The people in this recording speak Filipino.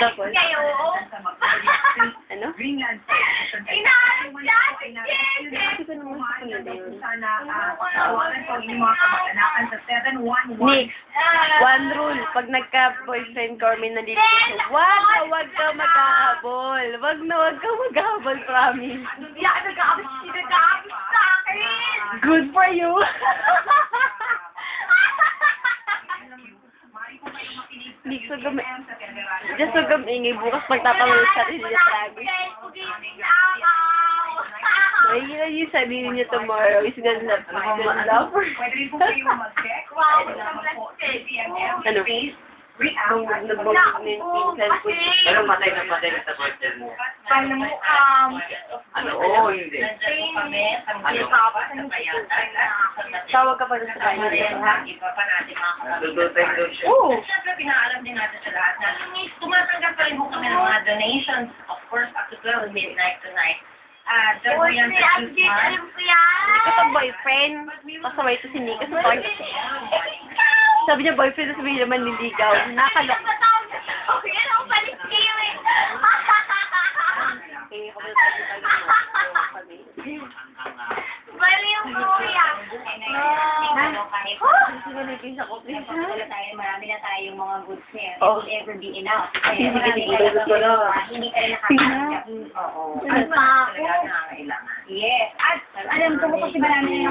Tapos? Kayo. Ano? Inaanap yan, Hindi ko naman sa kanila yun. Next, one rule. Pag nagka-boyfriend ka or may nandito siya, wag ka maghahabol. Wag ka maghahabol, promise. Hindi ako nag-aabis sa akin. Good for you. Hindi ko just huwag kang ingay bukas magtatanong sa atin niya lagi. Ay, yun yung sabihin niyo tomorrow is gonna love her. Ano? Pero matay na sa boyfriend mo. Ano? Oo, hindi. Tawag ka pa rin sa kanya. Dudutay doon siya. Oo. Siyempre, pinaalam din natin sa lahat na tumatanggap pa rin po kami ng mga donations, of course, up to 12 midnight tonight. Just Uy, yan si sa Angie, Christmas. alam ko yan. Hindi ko boyfriend. Kasabay ito si Nika sa park. Sabi niya boyfriend, sabi niya naman niligaw. Nakalok. Yan ako palit kayo eh. Baliw ko yan. Marami na tayong mga goods niya. It Oh. will ever be enough. Sige, Marami sige, ka gusto ko na. Hindi ka rin Sige na. nakakasya. Oo. Ano pa ako? Yes. At alam ko kasi marami na